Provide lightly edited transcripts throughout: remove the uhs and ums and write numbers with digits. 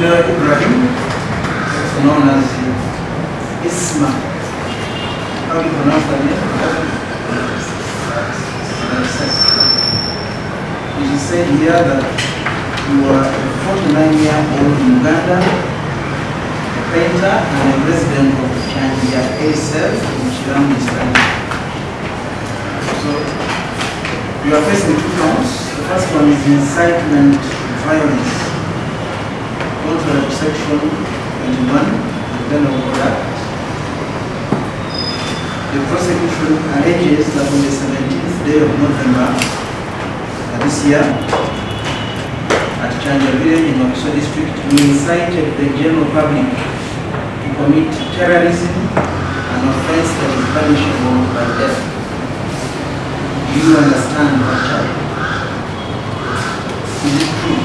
Ibrahim, also known as Isma. How do you pronounce that name? It is said here that you are a 49-year-old Uganda, a painter and a resident of Chandia ASF in Chirambi State. So you are facing two counts. The first one is incitement to violence. Contrary to Section 21 of the Penal Code Act, the prosecution alleges that on the 17th day of November this year, at Chanja Village in Wakiso District, you incited the general public to commit terrorism, an offense that is punishable by death. Do you understand that charge? Is it true?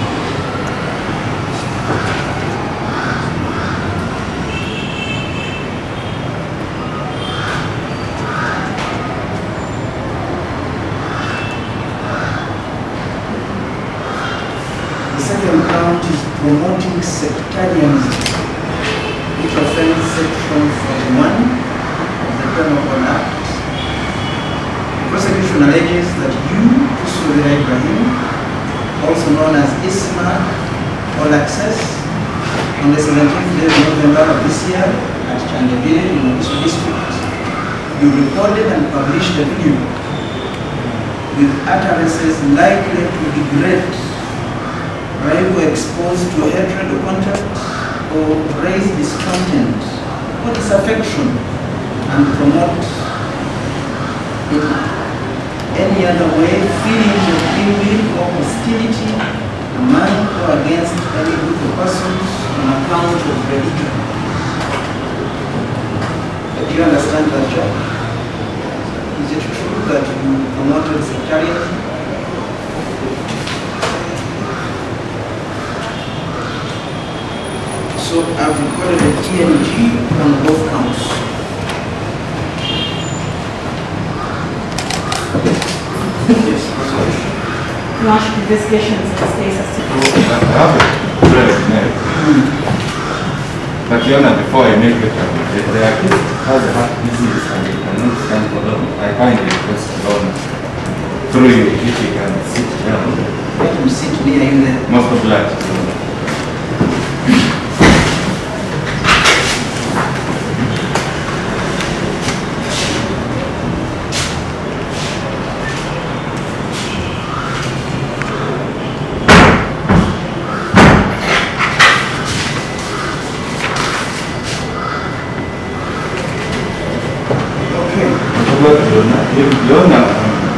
Count is promoting sectarianism, which offends Section 41 of the Penal Code Act. The prosecution alleges that you, Tusubira Ibrahim, also known as Isma All Access, on the 17th day of November of this year at Chanja Village in Wakiso District, you recorded and published a video with utterances likely to degrade, rival exposed to hatred or contact, or raise discontent or disaffection and promote in any other way feelings of ill will or hostility among or against any group of persons on account of religion. Do you understand that, John? Is it true that you promoted sectarianism? So I've recorded a TNG on both counts. Yes, launch investigations in states as to but before I make it, the accused has a heart disease and he cannot stand alone. I find it best alone through you if he can sit down. Let him sit near you there. Most obliged.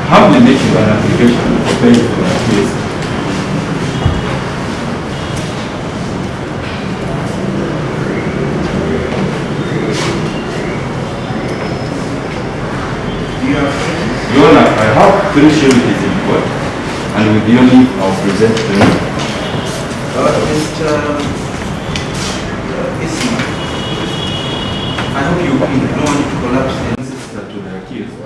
How do you make an application for paying for that case? I have 3 sureties in court, and with your leave, I'll present them. Mr. Isma, I hope you don't want to collapse the sister to the accused.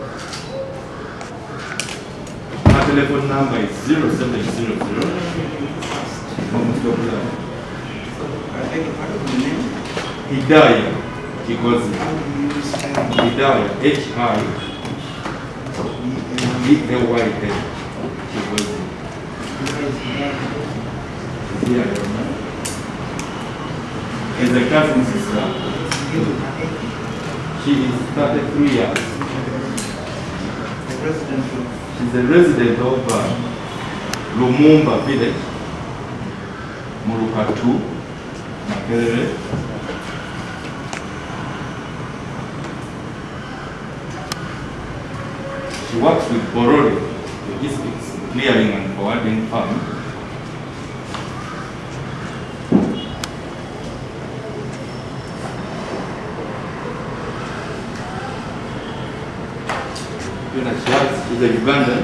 My telephone number is 0700. I beg your pardon, the name? Hidayah Kigozi. Hidayah, H-I. D-A-Y-A. Kigozi. Is a cousin sister. She is 33 years. She's a resident of Lumumba village, Murukatu, Makerere. She works with Borori Logistics. clearing and forwarding farm. She is a Ugandan.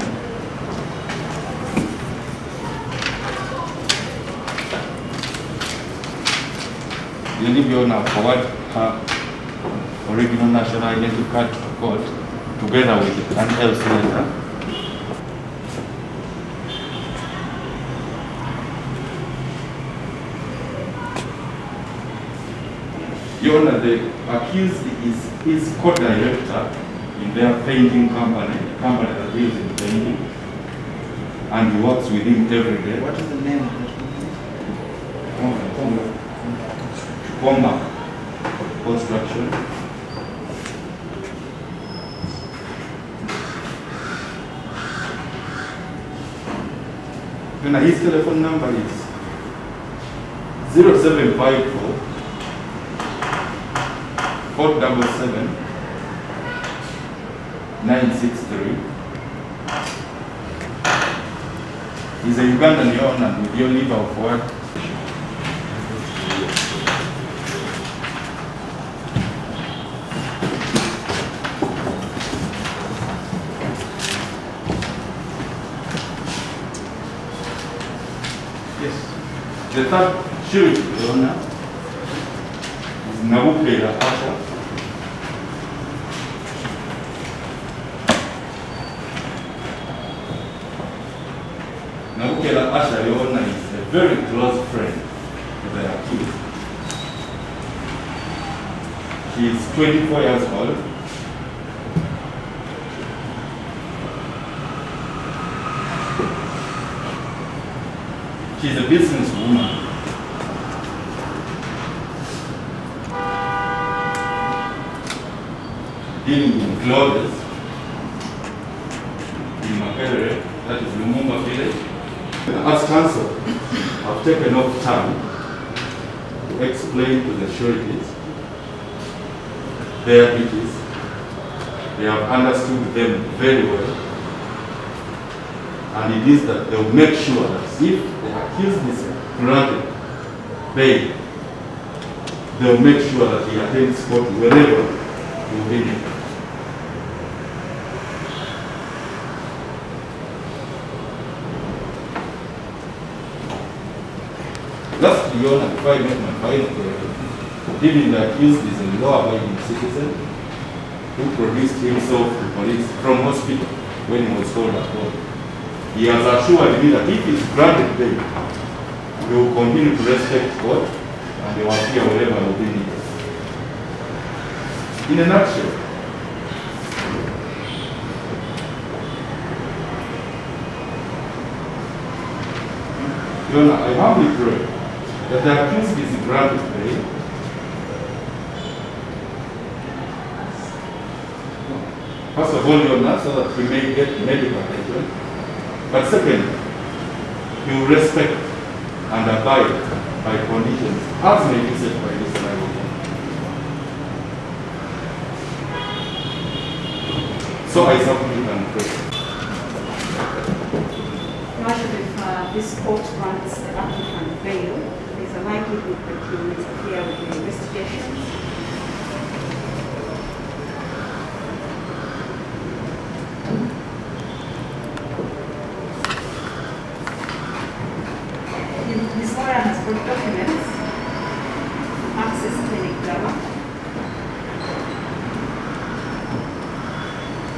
The Libyan forward her original national identity card to court together with an else letter. Your Honor, the accused is his co-director in their painting company, the company that deals in painting, and he works with him every day. What is the name of that company? Comba Construction. And his telephone number is 0754 477 963. He's a Ugandan owner with your leave of work. Yes. The third sheriff, Your Honor, is Nabukela Asha. Nabukela Asha, Your Honor, is a very close friend to the accused. She is 24 years old. She is a businesswoman. Dealing in clothes in Makerere, that is Lumumba village. As counsel, I've taken off time to explain to the sureties their duties. They have understood them very well. And it is that they will make sure that if the accused is granted bail, they will make sure that he attends court wherever he will be. Lastly, Your Honor, before I make my final claim, given the accused is a law-abiding citizen who produced himself to police from hospital when he was called at home, he has assured me that if he is granted bail, he will continue to respect court and they will appear wherever will be needed. In a nutshell, Your Honor, I humbly pray that the accused is granted bail. First of all, Your Honor, so that we may get medical attention. But second, you respect and abide by conditions as may be set by this resolution. So I submit and pray. Marshal, if this court grants the applicant bail, there is a likelihood that he will interfere with the investigations. Ms. Moran has brought documents, access clinic drama.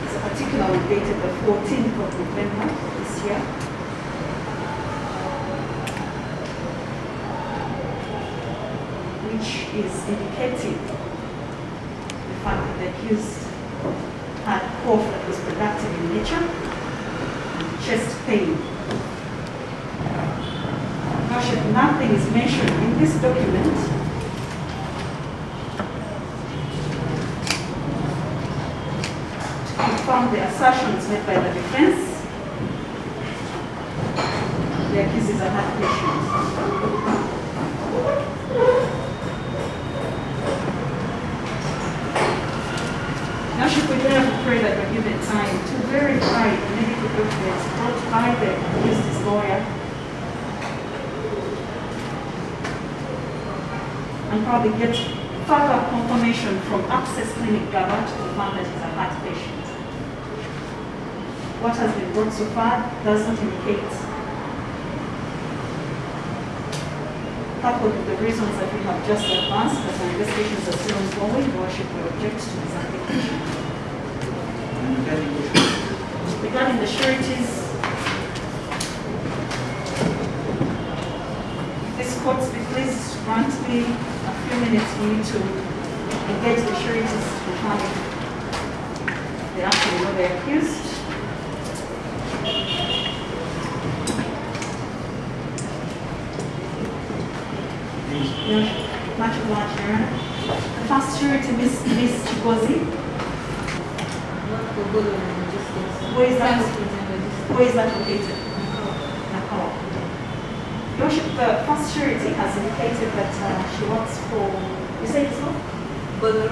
It's a particular one dated the 14th of November this year. Which is indicating the fact that the accused had cough that was productive in nature and chest pain. Nothing is mentioned in this document to confirm the assertions made by the defense. The accused is a heart patient. Now, should we therefore pray that we're given time to verify the medical documents brought by the accused's lawyer and probably get further confirmation from Access Clinic Gaba to confirm that he's a heart patient. What has been brought so far does not indicate, coupled with the reasons that we have just advanced, that our investigations are still ongoing, Your Worship will object to this application. Regarding the sureties, this court be pleased to grant me a few minutes for me to engage the sureties to confirm if they actually know they're accused. Much obliged, Your Honor. The first surety, Miss Chigozi. Where is that located? Nakao. Your Worship, the first surety has indicated that she works for, you say it's not? The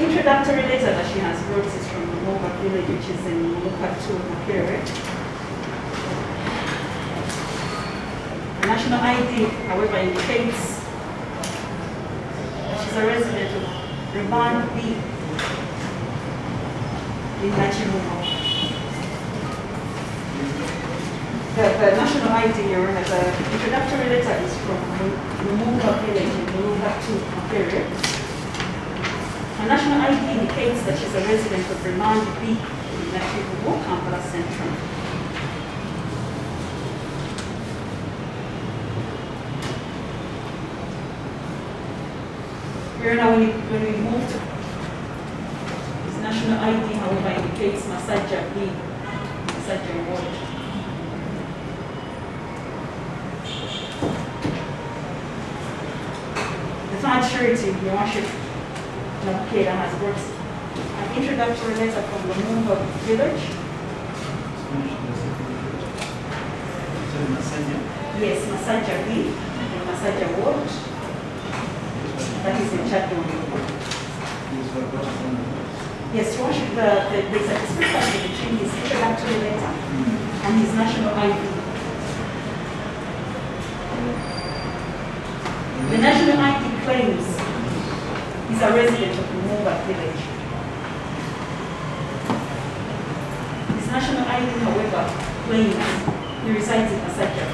introductory letter that she has wrote is from the Moba village, which is in Mukatu, Makere. The national ID, however, indicates that she's a resident of Reban B in Nachimumo. The national ID, Your Honor, the introductory letter is from Lumumba village in Mukatu, Makere. Her national ID indicates that she's a resident of Reban B in Nachimumo, Kampala Central. Your Honor, when we move to his national ID, however, indicates Masaja B, Masaja Ward. The third surety, Your Worship, Nakeda has brought an introductory letter from the Lumumba village. Yes, Masaja B, and Masaja Ward. That is in Chadon. Yes, Your Worship, there's a discrepancy between his introductory letter and his national ID. The national ID claims he's a resident of Lumumba village. His national ID, however, claims he resides in Masaja.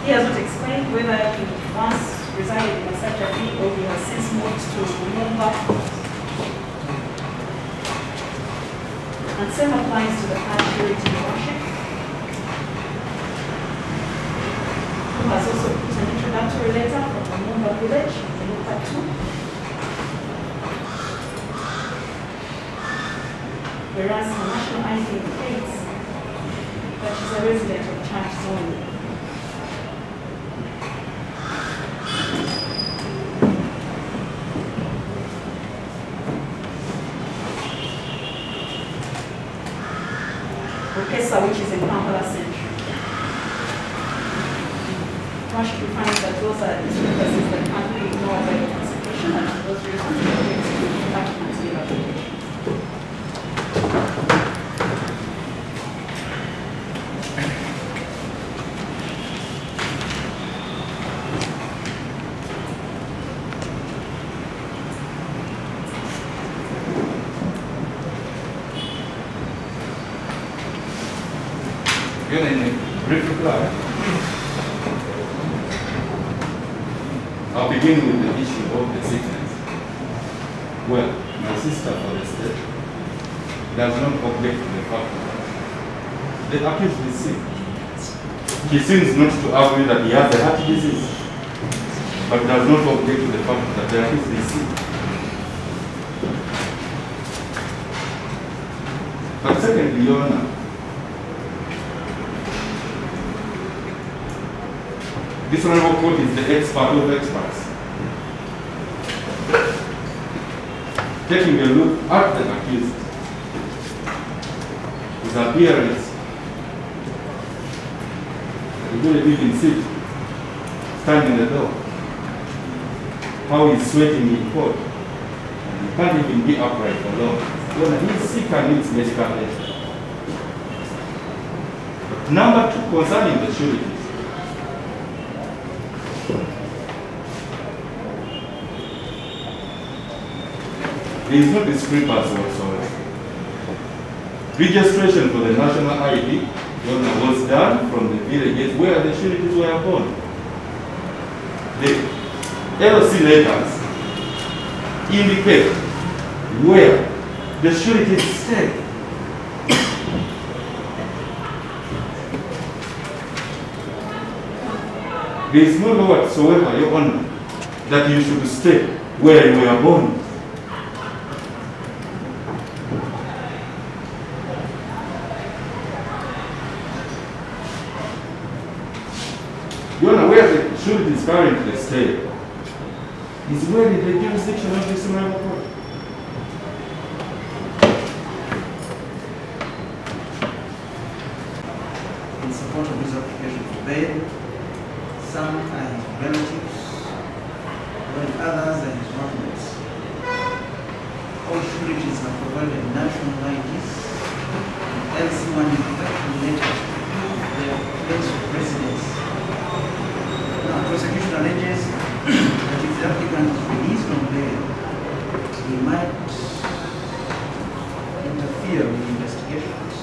He has not explained whether he once resided in Masaja or he has since moved to Lumumba. And same applies to the third surety, Your Worship, who has also put an introductory letter from Lumumba village in Mukatu, whereas her national ID indicates that she's a resident of Church Zone. Which is in Kampala Central. Once you find that those are discrepancies that can't be ignored by the Constitution, and those reasons are going to documents the application. In a brief reply, I'll begin with the issue of the sickness. Well, my sister for the state does not object to the fact that the accused is sick. He seems not to argue that he has a heart disease, but does not object to the fact that the accused is sick. But secondly, Your Honor, this honorable court is the expert of experts. Taking a look at the accused, his appearance, he couldn't even sit, stand in the door, how he's sweating in court, and he can't even be upright for long. He's sick and needs medical attention. Number two, concerning the sureties. There is no discrepancy whatsoever. Registration for the national ID was done from the villages where the sureties were born. The LC letters indicate where the sureties stay. There is no law whatsoever, Your Honor, that you should stay where you were born. Your Honor, where the sureties currently stay is where the jurisdiction of the Supreme Court. In support of this application for bail, some are his relatives, while others are his workmates. All sureties are provided national IDs and LC1 introduction letters to prove their place of residence. Now, prosecution alleges that if the applicant is released on bail, he might interfere with investigations.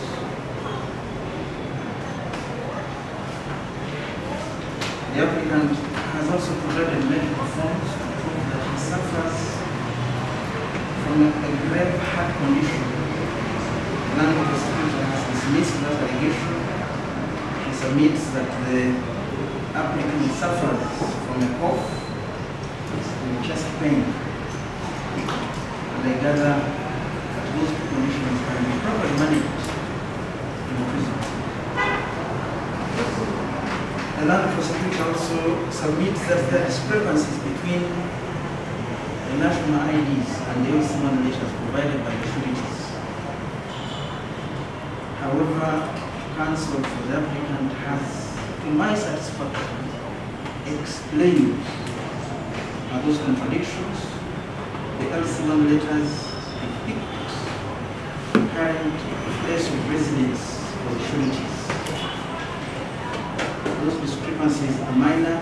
The applicant has also provided medical forms to prove that he suffers from a grave heart condition. The land prosecutor has dismissed that allegation. He submits that the applicant suffers from a cough and chest pain. And I gather that those two conditions can be properly managed in prison. The land prosecutor also submits that there are discrepancies between the national IDs and the LC1 letters provided by the sureties. However, counsel for the applicant has, to my satisfaction, explained those contradictions. The LC1 letters depict the current place of residence for the sureties. Those discrepancies are minor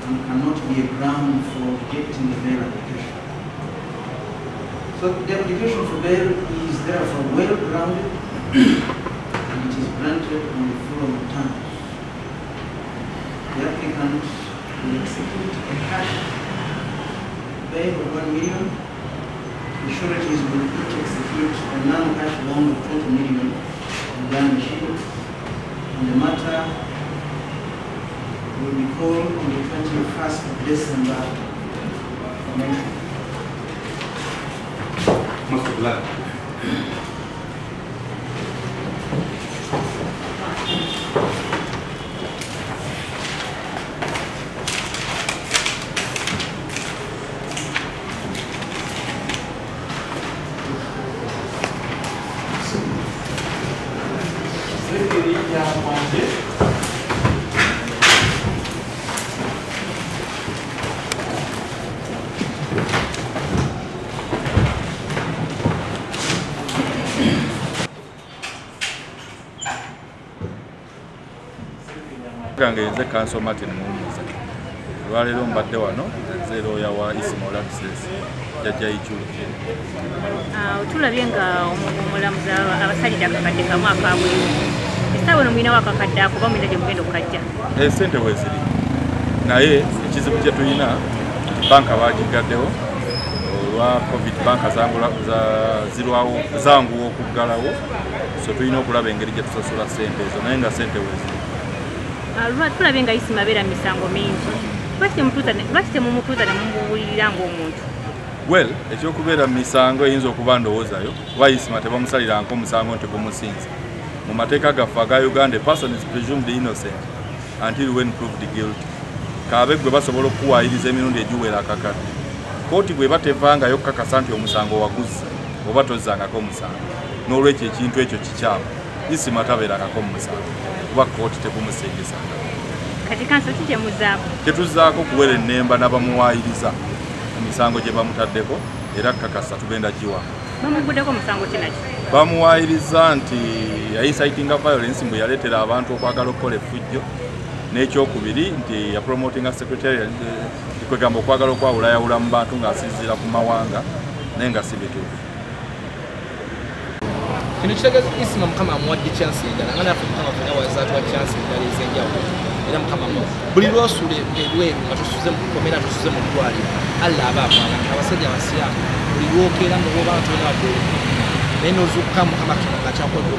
and cannot be a ground for rejecting the bail application. So the application for bail is therefore well grounded and it is granted on the following terms. The applicant will execute a cash bail of 1 million. The sureties will each execute a non-cash loan of 20 million in Ghana shillings, and the matter will be called on the 21st of December for mention. Mr. Black. Nze Counsel Martin Muwumbuza. Lwaleero mbadde wano nze lawyer wa Ismail Access jjajja Ichulu. Tulabye nga omulamuzi abasalira akakadde kamu akaabweyo. Essaawa eno mulinawo akakadde ako oba mulina gye mugenda okukajja? Ssente weeziri. Naye ekizibu kye tulina banka baagigaddewo olwa COVID banka zanguwa okuggalawo, so tulina okulaba engeri gye tusasula ssente ezo naye nga ssente weeziri. Tulabye nga Isima abeera mu misango mingi. Lwaki temumutuuza ne mumubuulirira ng'omuntu? Well, ekyokubeera mu misango eyinza okuba ndowoozayo kuba Isima tebamusalirangako omusango nti gumusinza. Mu mateeka gaffe aga Uganda, a person is presumed innocent until when proved guilty. Kaabe gwe basobola okuwaayiriza emirundi egiwera akakadde. Kooti bw'eba tevangayo okukakasa nti omusango waguzza oba tozzangako omusango. N'olwekyo ekintu ekyo kikyamu. Isima tabeerangako mu musango kuba kooti tegumusingisanga. Kati kanso ki kye muzzaako? Tetuzzaako kuwera ennemba n'abamuwaayiriza emisango gye bamutaddeko era kakasa tugenda giwa. Bamuguddeko musango kinaki? Bamuwaayiriza nti yainsitinga violence mwe yaleetera abantu okwagala okukola effujjo, n'ekyokubiri nti yapromotinga secretariat kwegamba okwagala okwawulayawula mu bantu ng'asinziira ku mawanga naye nga si bituufu. Kino kitegeeza isima Mukama amuwadde chance endala nga naffe Mukama fena wazaatuwa chance endala ez'enjawulo era Mukama buli lw'osula ebweru nga tosuze mu kukomera tosuze mu ddwaliro Allah aba akwagala abasajja abasiraamu buli lwokeera mu bw'oba ntona wadde naye n'ozuukuka Mukama kino nga kyakodde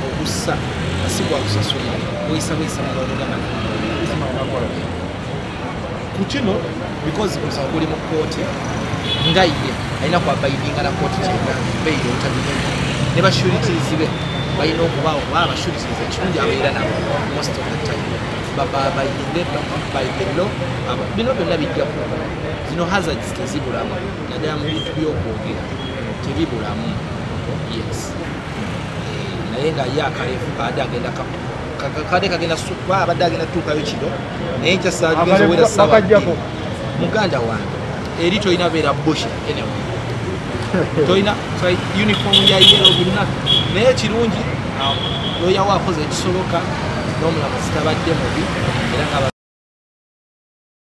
ogussa nga si gwakusasulira bweyisa mu lwolugamba ku kino because omusango guli mu kkooti nga ye alina kwabayidinga na kkooti kyena beire otabinene ne bashuritizi be balina okubaawo kuba abashuritizi ekirungi abeera nabo most of the time babayidinge by the law bino byonna bijjaku zino hazards tezibulamu naddala mu bintu by'okwogera tebibulamu yes naye nga ye akaleefu kaadde agenda kade kagenda kuba abadde agenda tuukayo kiro naye nkyasaagenza wera sabadde muganda wange eri tolina beera bush anyway tolina uniform ya yellow bulina naye kirungi loya waakoze ekisoboka n'omulamuzi tabadde mubi era nga